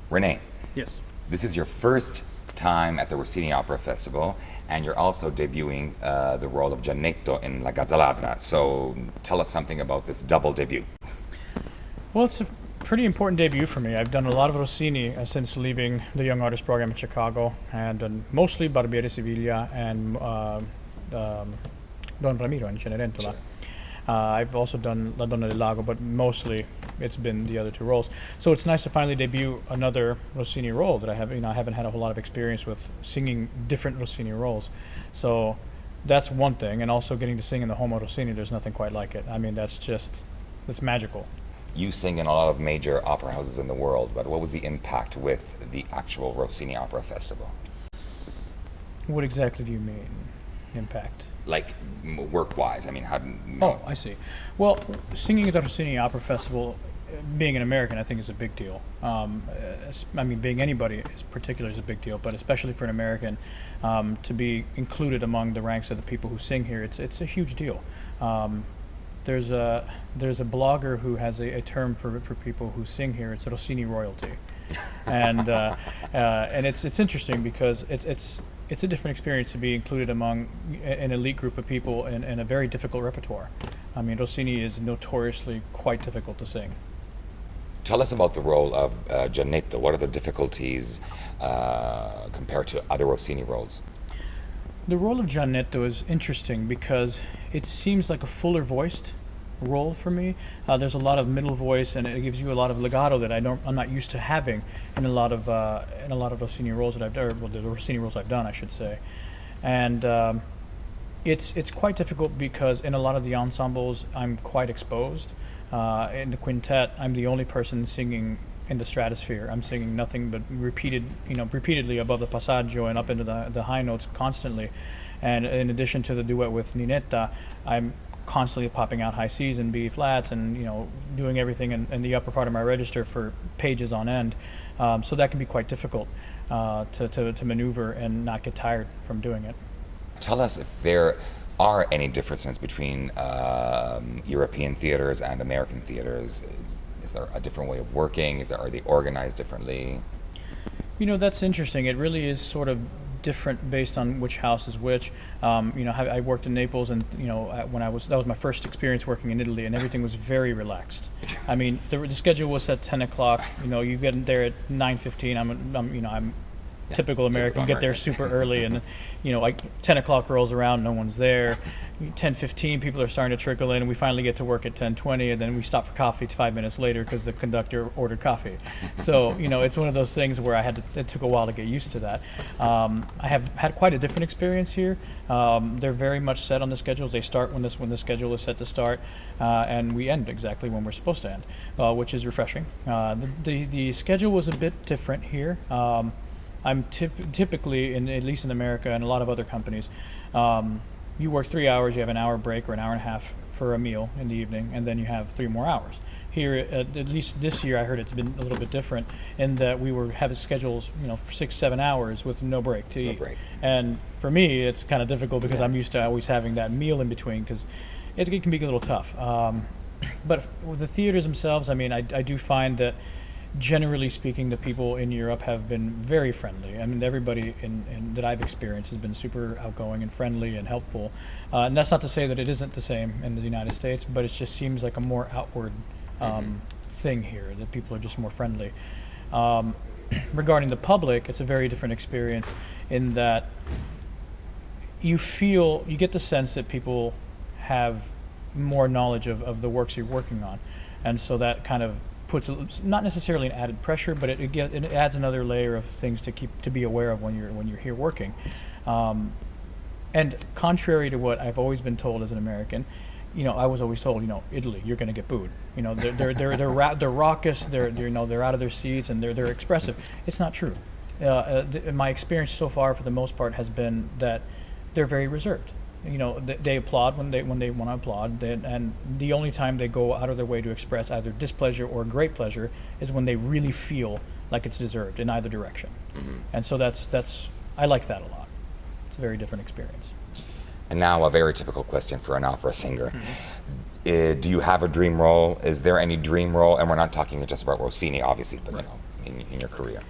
René, Yes. this is your first time at the Rossini Opera Festival, and you're also debuting the role of Giannetto in La Ladra. So tell us something about this double debut. Well, it's a pretty important debut for me. I've done a lot of Rossini since leaving the Young Artist Program in Chicago, and done mostly Barbiere Siviglia and Don Ramiro in Cenerentola. I've also done La Donna del Lago, but mostly it's been the other two roles. So it's nice to finally debut another Rossini role that I haven't had a whole lot of experience with singing different Rossini roles. So that's one thing, and also getting to sing in the home of Rossini, there's nothing quite like it. I mean, that's magical. You sing in a lot of major opera houses in the world, but what was the impact with the actual Rossini Opera Festival? What exactly do you mean, impact? Like work-wise, I mean, how? Oh, I see. Well, singing at the Rossini Opera Festival, being an American, I think is a big deal. I mean, being anybody in particular is a big deal, but especially for an American, to be included among the ranks of the people who sing here, it's a huge deal. There's a blogger who has a term for people who sing here. It's Rossini royalty, and it's interesting because it's a different experience to be included among an elite group of people in a very difficult repertoire. I mean, Rossini is notoriously quite difficult to sing. Tell us about the role of Giannetto. What are the difficulties compared to other Rossini roles? The role of Giannetto is interesting because it seems like a fuller voiced role for me. There's a lot of middle voice, and it gives you a lot of legato that I'm not used to having in a lot of Rossini roles that I've done, or the Rossini roles I've done, I should say. And it's quite difficult because in a lot of the ensembles I'm quite exposed. In the quintet, I'm the only person singing in the stratosphere. I'm singing nothing but repeatedly above the passaggio and up into the high notes constantly. And in addition to the duet with Ninetta, I'm constantly popping out high C's and B flats and doing everything in the upper part of my register for pages on end. So that can be quite difficult to maneuver and not get tired from doing it. Tell us if there are any differences between European theaters and American theaters. Is there a different way of working? Are they organized differently? That's interesting. It really is sort of different based on which house is which. I worked in Naples, and that was my first experience working in Italy, and everything was very relaxed. I mean, the schedule was at 10 o'clock. You get there at 9:15. I'm typical American. Get there super early, and 10 o'clock rolls around, no one's there. 10:15, people are starting to trickle in, and we finally get to work at 10:20, and then we stop for coffee 5 minutes later because the conductor ordered coffee. So it's one of those things where it took a while to get used to that. I have had quite a different experience here. They're very much set on the schedules. They start when the schedule is set to start, and we end exactly when we're supposed to end, which is refreshing. The schedule was a bit different here. I'm typically, at least in America and a lot of other companies, you work 3 hours, you have an hour break or an hour and a half for a meal in the evening, and then you have 3 more hours. Here, at least this year, I heard it's been a little bit different in that we were having schedules, for 6-7 hours with no break to eat. No break. And for me, it's kind of difficult because I'm used to always having that meal in between because it can be a little tough. But with the theaters themselves, I mean, I do find that generally speaking, the people in Europe have been very friendly. I mean, everybody that I've experienced has been super outgoing and friendly and helpful. And that's not to say that it isn't the same in the United States, but it just seems like a more outward thing here, that people are just more friendly. Regarding the public, it's a very different experience in that you get the sense that people have more knowledge of the works you're working on. And so that kind of puts not necessarily an added pressure, but it adds another layer of things to be aware of when you're here working. And contrary to what I've always been told as an American, I was always told, Italy, you're going to get booed. They're raucous, they're out of their seats, and they're expressive. It's not true. My experience so far, for the most part, has been that they're very reserved. They applaud when they want to applaud, and the only time they go out of their way to express either displeasure or great pleasure is when they really feel like it's deserved in either direction. Mm-hmm. And so that's I like that a lot. It's a very different experience. And now a very typical question for an opera singer. Do you have a dream role? Is there any dream role? And we're not talking just about Rossini, obviously, but in your career?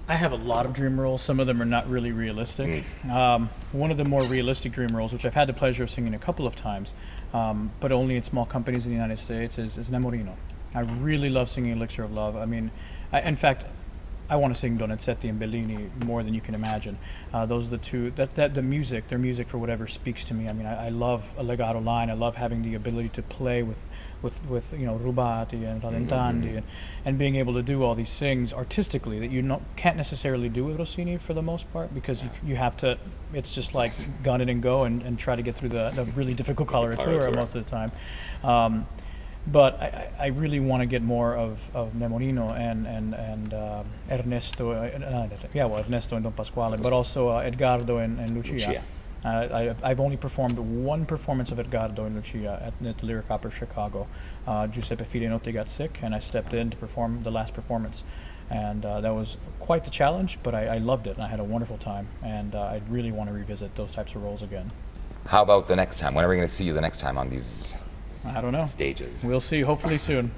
I have a lot of dream roles. Some of them are not really realistic. One of the more realistic dream roles, which I've had the pleasure of singing a couple of times, but only in small companies in the United States, is Nemorino. I really love singing Elixir of Love. I mean, in fact, I want to sing Donizetti and Bellini more than you can imagine. Those are the two. Their music for whatever speaks to me. I mean, I love a legato line. I love having the ability to play with rubati and rallentandi, and being able to do all these things artistically that you can't necessarily do with Rossini for the most part, because you have to. It's just like gun it and go and try to get through the really difficult coloratura most of the time. But I really want to get more of Nemorino and Ernesto, Ernesto and Don Pasquale, but also Edgardo and Lucia. I've only performed one performance of Edgardo and Lucia at the Lyric Opera of Chicago. Giuseppe Fidenotti got sick, and I stepped in to perform the last performance. And that was quite the challenge, but I loved it, and I had a wonderful time, and I really want to revisit those types of roles again. How about the next time? When are we going to see you the next time on these I don't know. stages? We'll see, hopefully soon.